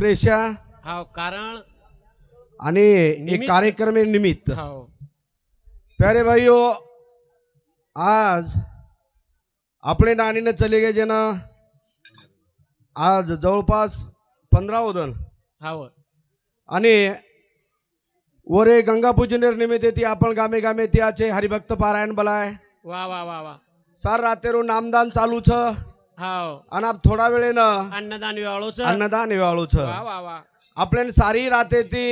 रेषा हाव कारण आणि एक कार्यक्रम निमित्त हाव प्यारे भाइयों आज अपने नानीने चले गए जना आज जवळपास 15 उदन हाव आणि वरे गंगा पूजनेर निमित्त ती आपण गामे गामे त्याचे हरिभक्त पारायण बलाय वा वा वा वा सार रातेरो नामदान चालू छ हाव आणि आप थोडा वेळेनं अन्नदान वेळोच अन्नदान वेळू छ वा वा वा आपल्यान सारी राते ती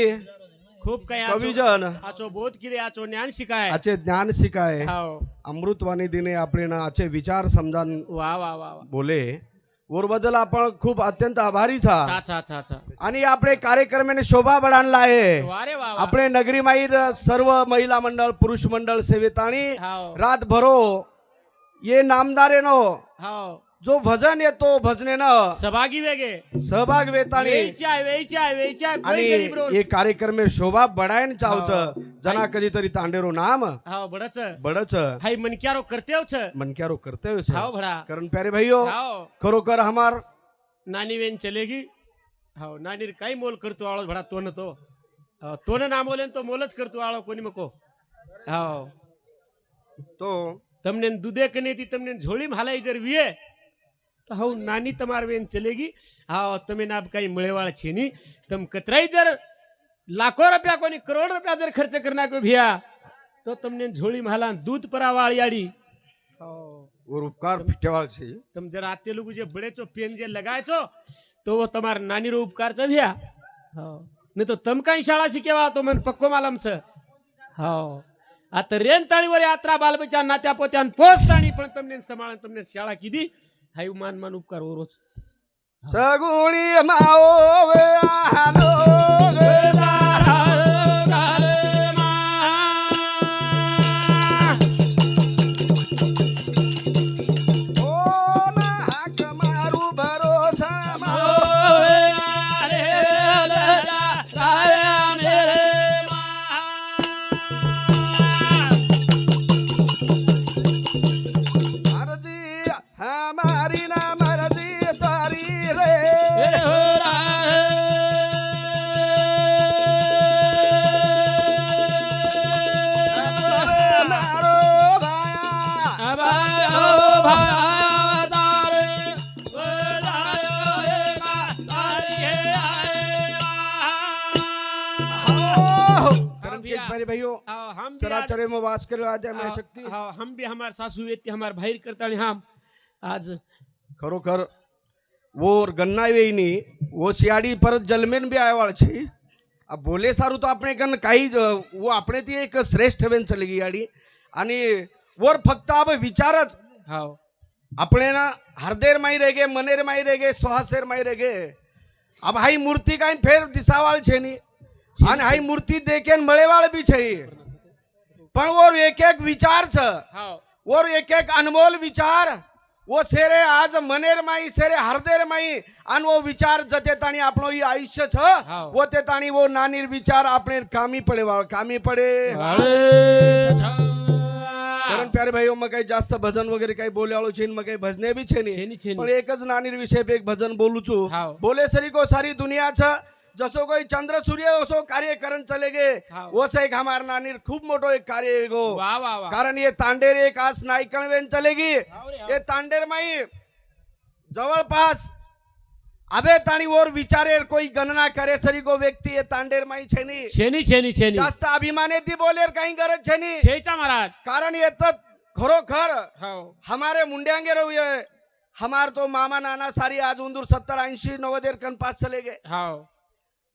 खूप काही कविजन आचो बोध किरे आचो ज्ञान शिकाय आचे ज्ञान शिकाय हाव अमृतवाणी दिने आपले आचे विचार समजान वा वा वा वा बोले वर बद्दल आपण खूप अत्यंत आभारी छा छा छा छा छा आणि आपले कार्यक्रमाने शोभा बढाणला आहे वा रे वा वा आपले नगरी माईर सर्व महिला मंडळ पुरुष मंडळ सेवेताणी हाव रात भरो ये नामदारे नो हाव जो भजन येतो भजनेनं सहभागी वेगे सहभाग वेताणी वेईच्या आणि हे कार्यक्रम शोभा बढायन चावच जना कधीतरी तांडेरो नाम हाव बडच बडच हाय मनक्यारो करतेवच मनक्यारो करते हाव भडा कारण प्यारे भाइयों हाव खरोखर हमार नानी वेन चलेगी हाव नानीर काही मोल करतो आळो भडा तोन तो तोन ना मोलेन तो मोलच करतो आळो कोणी मको हाव तो तमने दूधे कने ती तमने झोली भालाई जर विये तो हाउ नानी तमार वेन चलेगी हाव तमे नाब काही मळेवाळ छेनी तम कतराई जर लाखों रुपया कोनी करोड़ रुपया जर खर्च करना को भिया तो तमने झोली भाला दूध परावाळ याडी हाव और उपकार फिटेवाळ छे तम जर आते लोग जे बड़े चो पेन जे लगाए छो तो वो तमार नानी रो उपकार च भिया हाव नहीं तो तम काही शाळा शिकेवा तो मन पक्को मालम छ हाव आता रेन ताळीवर यात्रा बालबच्चा नात्या पोत्यान पोचताणी पण तमने संभाळन तमने शाळा किदी हाय मान मान उपकार ओरोच सगुणी माओ वे आलो हम चराचरे में वास कर मैं शक्ति हम भी हमार सासू वेती हमार भाई करता हम आज खरोखर वो गन्ना वेईनी वो सियाड़ी परत जलमेन भी आयवाळ छे अब बोले सारू तो अपने कन काही वो अपने ती एक श्रेष्ठ वेन चलेगी याडी आणि वर फक्त अब विचारच हाव अपने ना हरदेर माई रेगे मनेर माई रेगे सोहासेर माई रेगे अब हाई मूर्ति काही फेर दिसावाळ छेनी आणि हाई मूर्ति देखेन मळेवाळ भी छे पण वो एक एक विचार छ हाव वो एक एक अनमोल विचार वो सेरे आज मनेर माई सेरे हरदेर माई आणि वो विचार जते ताणी आपणो ही आयुष्य छ वो ते ताणी वो नानीर विचार आपणे कामी पडे वाळ कामी पडे कारण प्यारे भाइयों मग काही जास्त भजन वगैरे काही बोल्याळो छेन मग काही भजने भी छेनी पण एकच नानीर विषय पे एक भजन बोलू छु बोले सरी को सारी दुनिया छ जसो कोई चंद्र सूर्य ओसो कार्य करण चले गे वो से एक हमार नानीर खूब मोटो एक कार्य गो कारण ये तांडेर एक आज नाईकणवेन चलेगी ये तांडेर माई जवळपास अबे ताणी और विचारेर कोई गणना करे सरी को व्यक्ती ये तांडेर माई छेनी छेनी छेनी छेनी जास्त अभिमाने ती बोलेर काही गरज छेनी छेचा महाराज कारण ये तो खरोखर हाव हमारे मुंड्यांगे रहुए हमार तो मामा नाना सारी आज उंदूर 70-80 90 कन पास चले गए हाव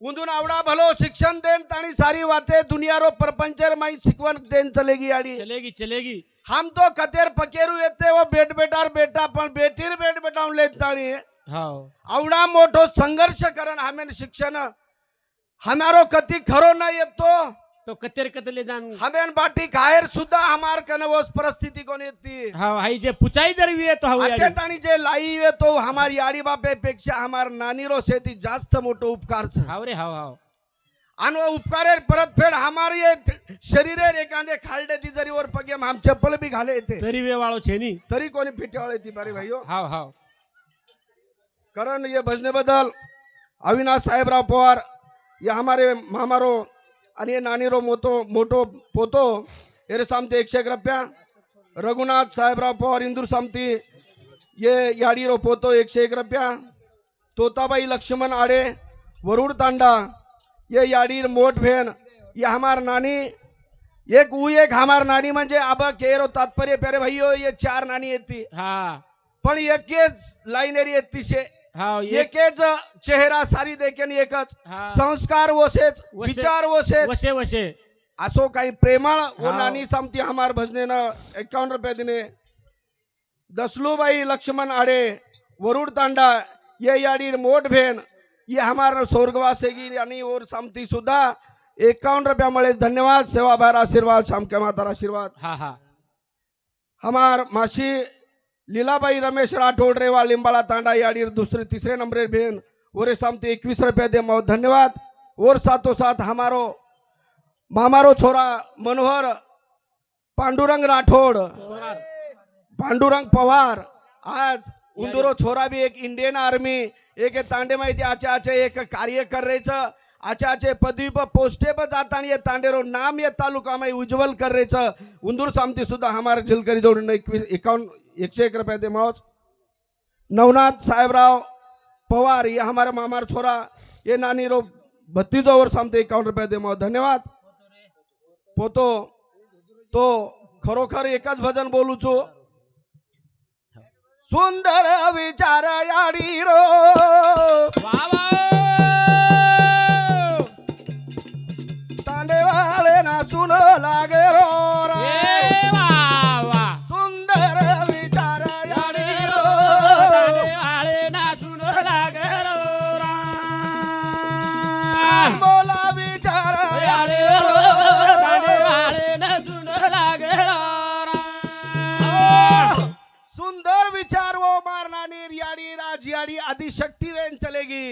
उंदून आवडा भलो शिक्षण देन ताणी सारी बातें दुनिया रो परपंचर माई शिकवन देन चलेगी आड़ी चलेगी चलेगी हम तो कतेर पकेरू येते वो बेट बेटार बेटा पण बेटीर बेट बेटाऊन लेत ताणी हाव आवडा मोठो संघर्ष करण हमें शिक्षण हमारो कती खरो न येतो तो कतेर कतले दान हमें बाटी खायर सुद्धा हमार कनवस परिस्थिति कोण येती हाव हाई जे पुचाई जर विये तो हाव अते ताणी जे लाई वे तो हमारी आडी बापे पेक्षा हमार नानीरो सेती जास्त मोठो उपकार छ हाव रे हाव हाव आणि उपकारेर परतफेड हमारी ये शरीरेर एखादे खालडे ती जरी वर पगे हम चप्पल भी घाले येते तरी वेवाळो छेनी तरी कोणी फिटेवाळे ती बारे भाइयो हाव हाव कारण ये भजने बदल अविनाश साहेबराव पवार ये हमारे मामारो आणि नानीरो मोटो पोतो ये सामते 101 रुपया। रघुनाथ साहेबराव पवार इंदूर सामती ये याडीरो पोतो 101 रुपया। तोताबाई लक्ष्मण आडे वरुड तांडा ये याडीर मोठ भेन ये हमार नानी एक हमार नानी म्हणजे अब केरो तात्पर्य प्यारे भाइयों ये 4 नानी येती हा पण एकेच लाईनेरी येती शे हा एकेच चेहरा सारी देखील एकच हा. संस्कार वसेच वसे- विचार वसेच वसे वसे असो काही प्रेमळ वो हा. नानी सामती हमार भजनेनं 51 रुपये दिने। दसलूबाई लक्ष्मण आडे वरुड तांडा ये याडीर मोठ भेन ये हमार स्वर्गवासेगी आणि और सामती सुद्धा 51 रुपया मळे धन्यवाद। सेवा भार आशीर्वाद शाम के मातार आशीर्वाद। हा हा हमार मासी लीलाबाई रमेश राठौड़ रेवा लिंबाला तांडा याडीर दूसरे तीसरे नंबर भेन और सामती 21 रुपया दे मो धन्यवाद। और साथों साथ हमारो मामारो छोरा मनोहर पांडुरंग राठौड़ पांडुरंग पवार आज उंदुरो छोरा भी एक इंडियन आर्मी एक तांडे माहिती आचे एक कार्य कर रहे छ आचे पदवी पर पोस्टे पर जाता ये तांडेरो नाम ये तालुका में उज्जवल कर रहे छ उंदूर सामती सुद्धा हमारे झिलकरी जोड़ने 101 रुपये दे मौज। नवनाथ साहेबराव पवार ये हमारे मामार छोरा ये नानी रो 32 ओवर सामते 51 रुपये दे मौज धन्यवाद। पोतो तो खरोखर एकच भजन बोलू छो सुंदर विचार याडी रो तांडेवाले ना सुन लागे रो सुंदर विचार याडी रो बोला विचार याडी रो सुंदर विचार वो मारना याडी राजयाडी आदि शक्ति वेन चलेगी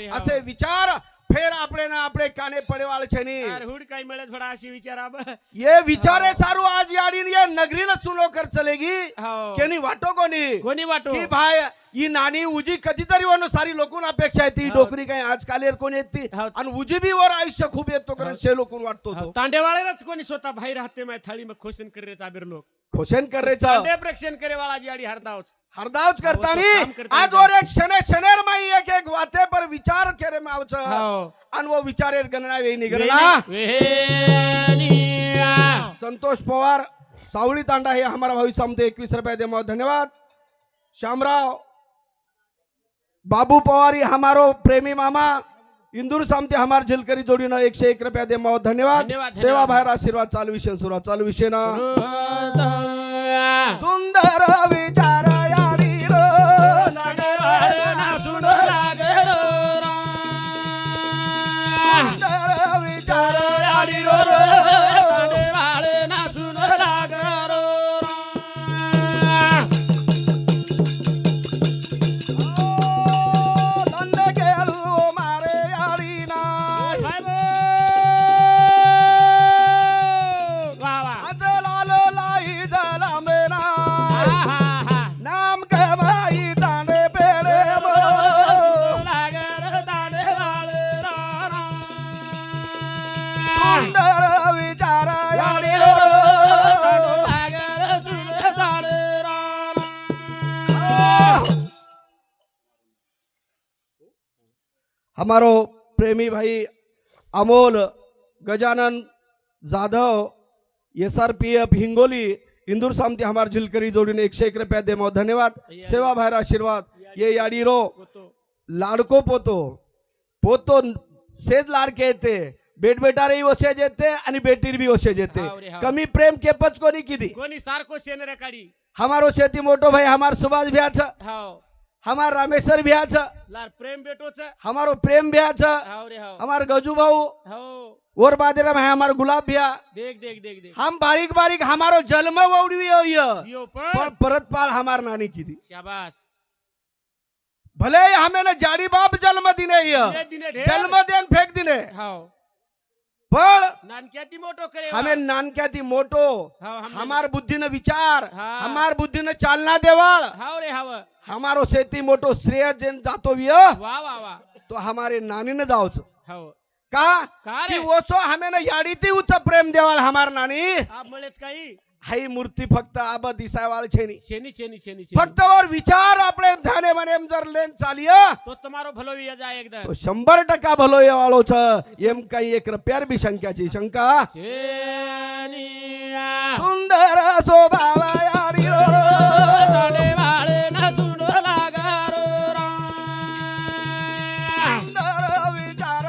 असे विचार फिर अपने ना अपने काने पड़े वाले छनी हुड काय मिळे थोडा अशी विचार अब ये विचारे सारू आज याडी ये नगरी न सुनो कर चलेगी हो केनी वाटो कोणी वाटो की भाई ही नानी उजी कधीतरी वन सारी लोकून अपेक्षा आहे ती डोकरी काही आजकाल कोणी येते हो. आणि उजी बी वर आयुष्य खूप येतो कारण शे लोकून वाटतो तो तांडेवाळेच कोणी स्वतः बाहेर राहते माय थाळी मग खोशन करे चाबीर लोक खोशन करायचा तांडे प्रेक्षण करे वाला जी हरदावच हरदावच करतानी काम करतानी आज और एक शनेर माई एक वाते पर विचार करे मावच आणि वो विचारेर गणना वेई निगरना संतोष पवार सावळी तांडा हे हमारा भाई सामते 21 रुपये दे मो धन्यवाद। श्यामराव बाबू पवार ये हमारो प्रेमी मामा इंदूर सामते हमार झिलकरी जोड़ी ना 101 रुपया दे मो धन्यवाद। सेवा बाहेर आशीर्वाद चालू विषय सुरा चालू विषय ना सुंदर विचार याडी रो सुंदर विचार याडी रो हमारो प्रेमी भाई अमोल गजानन जाधव SRPF हिंगोली इंदूर सामती हमार झिलकरी जोड़ीने 101 रुपया दे मो धन्यवाद। सेवा बाहेर आशीर्वाद ये याडी रो लाडको पोतो सेज लाडके येते बेटारे वसेज येते आणि बेटीर भी वसेज येते कमी प्रेम केपच कोणी किती कोणी सारखो शेनरे काढी हमारो शेती मोटो भाई हमार सुभाष भ्याच हमार रामेश्वर भ्याच लार प्रेम बेटोच हमारो प्रेम भ्याच हमार गजू भाऊ और बादेरा में हमार गुलाब भैया देख हम बारीक हमारो जन्म वौड़ी यो पर परत पाल हमार नानी की थी शाबाश भले ही हमें न जाड़ी बाप जन्म दिने जन्म देन फेक दिने पण नानक्याती मोटो करे हमें नानक्याती मोटो हमार बुद्धि न विचार हमार बुद्धि न चालना देवाळ हाव रे हाव हमारो सेती मोटो श्रेय जेन जातो विय वा वा वा तो हमारे नानी ने जाओच हो का का कि रे वो सो हमें ना याडी ती उच्च प्रेम देवाल हमार नानी मळेच काही हाई मूर्ती फक्त आब दिसायवाळ छेनी छेनी छेनी छेनी फक्त और विचार આપણે ध्याने मने जर लेन चालिय तो તમારો ભલો વિયા જાય એકદમ तो 100% ભલો એ વાળો છે એમ કઈ એક રૂપિયા બી શંકા છે શંકા છેનિયા સુંદર શોભાવા યારી રો તાડે વાળે ના સુનો લાગારો સુંદર વિચાર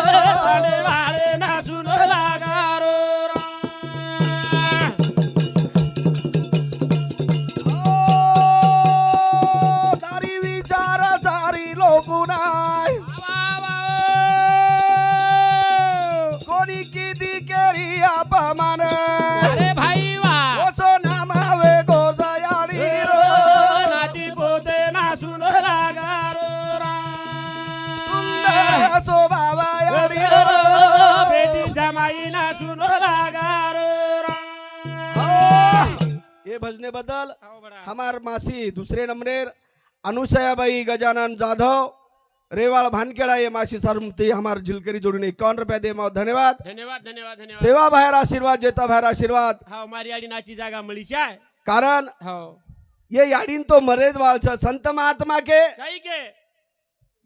તાડે વાળે ના સુનો લાગારો सारी विचार सारी लोकुनाय कोणी किती केली अपमान अरे भाई वा ओसो नामावे गोदयारी रो नाती पोते ना सुनो लागारो सुंदर शोभावा यारी रो बेटी जमाई ना सुनो लागारो ये भजने बदल हमार मासी दूसरे नंबरेर अनुसयाबाई गजानन जाधव रेवाल भानखेड़ा ये मासी सरमती हमार झिलकरी जोड़ने 51 रुपया दे माओ धन्यवाद धन्यवाद धन्यवाद धन्यवाद सेवा भायर आशीर्वाद जेता भायर आशीर्वाद हाव मारी आडी नाची जागा मळी छाय कारण हाव ये याडीन तो मरेज वालच संत महात्मा के काही के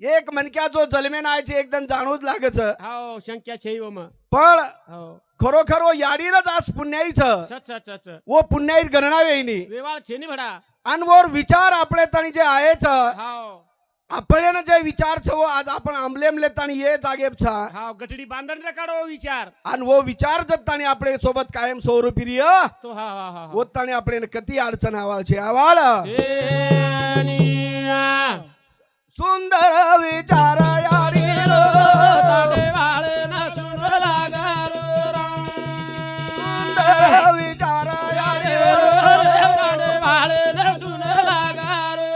एक मनक्या जो जलमे नायचे एकदम जाणूच लागच हाव शंक्या छे ओम पण हाव खरोखर वो याडीरच आज पुण्याईच सच सच सच वो पुण्याईर गणना वेईनी वेवाळ छेनी भडा आणि वो विचार आपले तणी जे आहेच हाव आपल्यानं जे विचार छ वो आज आपण आंबलेमले तणी ये जागेप छ हाव गठडी बांधण रे काढो विचार आणि वो विचार जर तणी आपले सोबत कायम स्वरूपीय तो हा हा हा वो तणी आपले कती अडचण आवाळ छे आवाळ छेनिया सुंदर विचार यारी रो ताडे वाळे ना सुनो लागारो सुंदर विचार यारी रो ताडे वाळे ना सुनो लागारो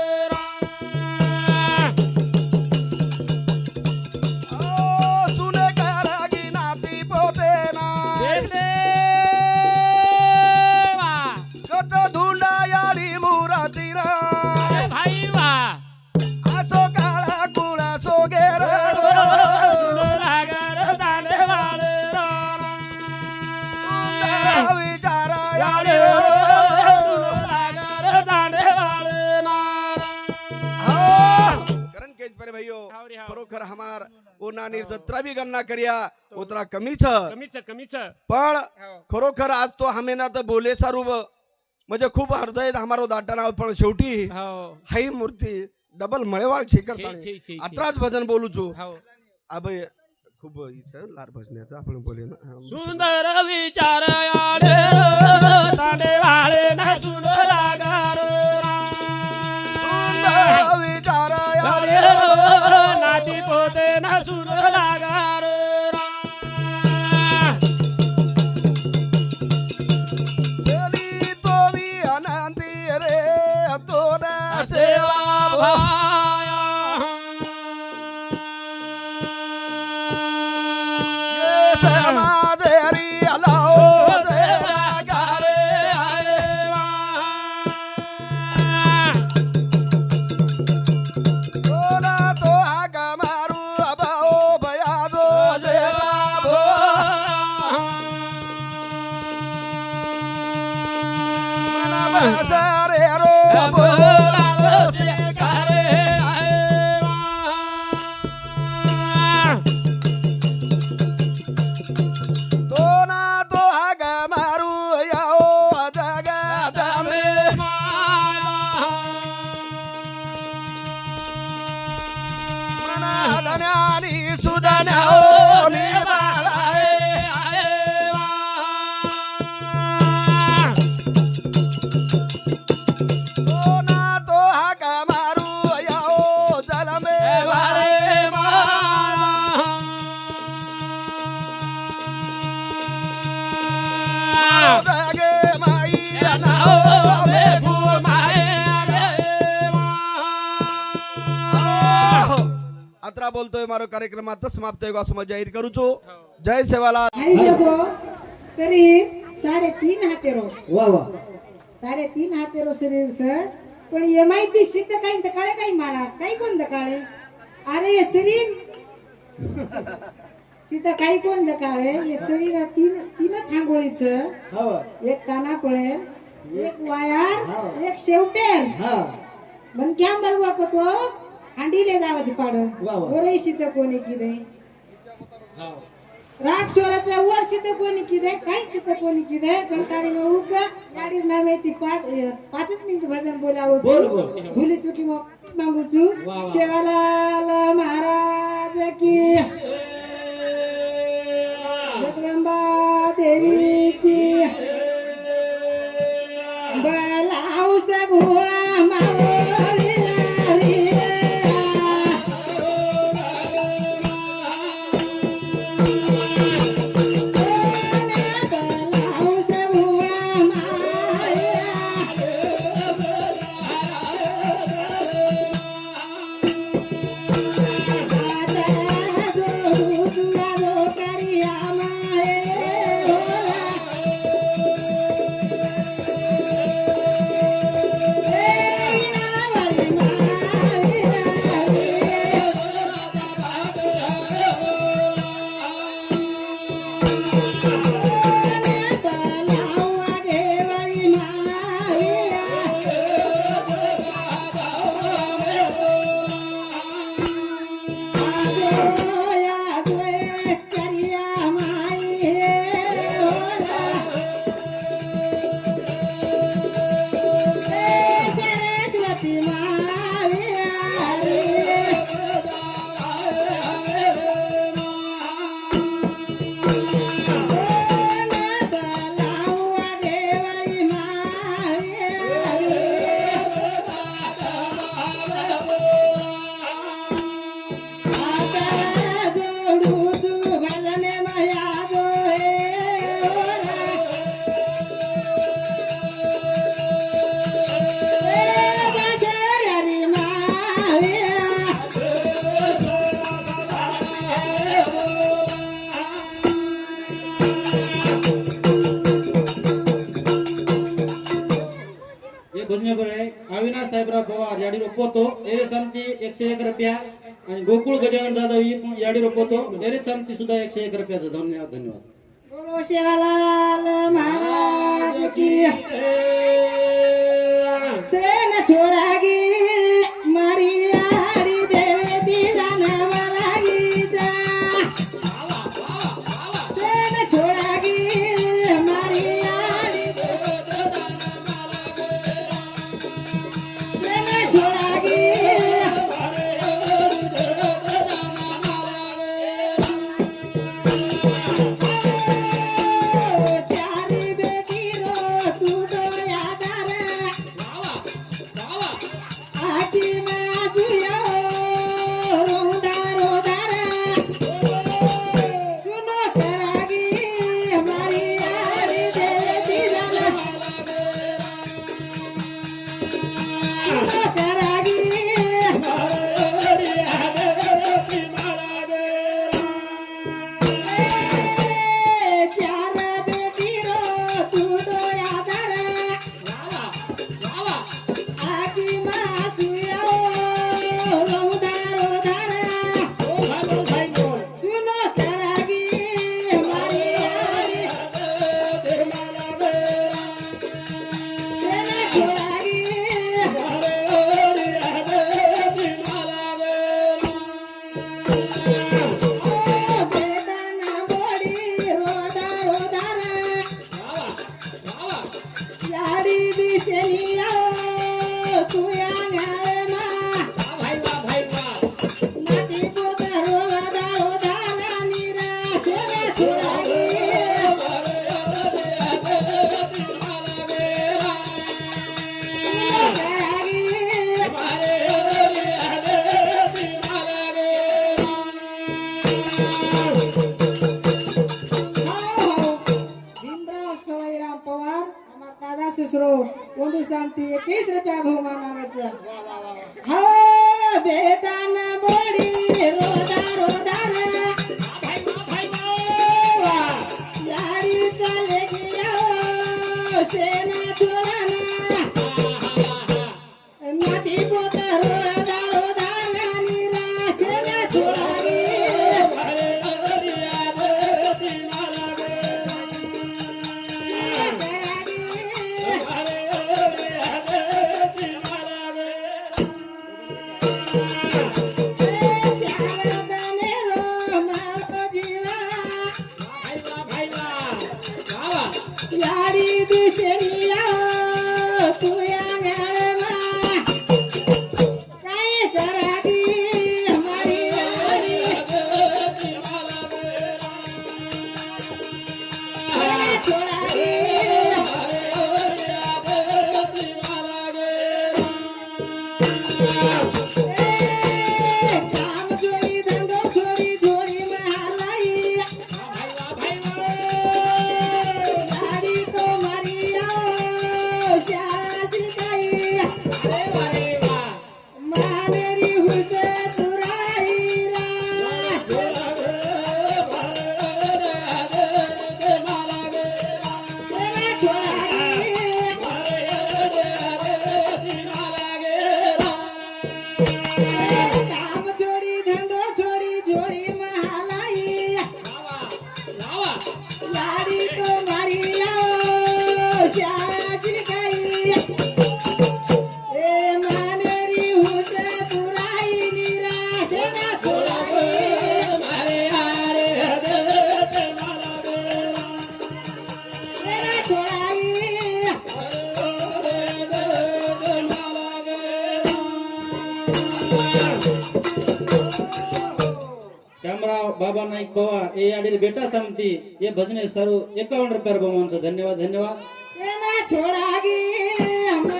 ओ सुने करागी नाती पोते ना देवा कत धुंडा यारी मुराती ना अरे भाई वा आसो काळा कुळा सोगेर सुनो लागारो ताडे वाळे विचार याडे यारी रो सुनो लागारो ताडे वाळे करण केज पर भाइयो हावरी हाव खरोखर हमार ओ नानी जत्रा भी गणना करिया उतरा कमी छ कमीच पण खरोखर आज तो हमें ना तर बोले सारू म्हणजे खूप हृदय हमारो दाटना पण शेवटी हाव हाई मूर्ती डबल मळेवाळ शेकर छे छे छे अत्राच भजन बोलू छु हाव अबे खूप इच लार भजनाचं आपण बोले ना सुंदर विचार याडे ताडे वाळे ना सुनो लागारो सुंदर विचार याडे नाती पोते ना सुनो लागारो यारी तो भी आनंदी रे तो ना सेवा भाया ये समाधेरी अलाओ देवा गारे आए वा तोना तो आगा मारू अबाओ भया दो देवा भो मना बसारे रो भो तोना तो आगा मारू याओ जगा जामे मना धन्यानी सुधन्या ओ निर्माळाए तोना तो आगा मारू याओ जलमे वाळे जागे माई अत्रा बोलतोय मारो कार्यक्रम आता समाप्त होगा असं जाहीर करू छो जय सेवाला आई देखो शरीर 3.5 हातेरो वा वा 3.5 हातेरो शरीर सर पण ये माहिती सिद्ध काही काळे काही महाराज काही कोण काळे अरे शरीर तिथं काही कोण काळे हे शरीर तीनच आंघोळीचं हो एक काना पळेल एक वायार एक शेवटेल हा पण क्या बघवा को तो हांडीले जावाचे पाड वा वा. ओरे सिद्ध कोणी किदे राग स्वराचा वर सिद्ध कोणी किदे काही सिद्ध कोणी किदे कंटाळी मग उग गाडी ना माहिती पाचच मिनिट भजन बोलावं बोल, बोल. भुली चुकी मग मागूचू शेवालाल महाराज की जगदंबा देवी की बलाऊस घोळा मावळीला रे. बलाऊस घोळा मावळीला. आता जोडू तुला रोकरिया माये ओरा. ये भजन आहे अविनाश साहेबराव पवार याडी रोपोतो एरे समती 101 रुपया आणि गोकुळ गजानन जाधव याडी रोपोतो एरे समती सुद्धा 101 रुपयाचं धन्यवाद धन्यवाद बोलो शेवालाल महाराज की सेन छोडागी मारी आडी देवेती जानवा लागीचा. सेन छोडागी मारी आडी सेन छोडागी चारी बेटी रो तू डोया दारा आती मासुया रोंडा रोदारा. सुनो करागी हमारी यारी देवी जाना. सुनो करागी चार बेटी रो तू डोया दारा आती मासुया रोंडा रोदारा. सुनो करागी हमारी यारी सेना छोडागी बेदाना बोडी रोदा रोदारा यारी दिसेनिया तुया गाळमा नाती पोत रोदा रोदाना निरा सेना छोडागी भीमराव सवाईराम पवार आम्हा दादा शिसरो कोंडी शांती 21 रुपया बहुमान आणायचं. हा बेटान बोडी रोदा रोदाना यारी चाले गिया सेना छोडाना. नाती पोत रोदा रोदाना निरा याडी दिसेनिया तू या गाळमा काय करागी हमारी याडी छोडागी काम जोडी धंदो छोडी जोडी महालाई गाडी तो मारिया शाळा शिकाई मानेरी हुस तुराईला काम छोडी धंदो छोडी जोडी महालाई गाडी तो मारिया शाळा शिकाई ए मानेरी हुस पुराई निराश ना छोडाई ना छोडाई श्यामराव बाबा नाईक पवार ए याडी बेटा समती ये भजने सर्व 51 रुपया बहुमान धन्यवाद धन्यवाद ना छोडागी हम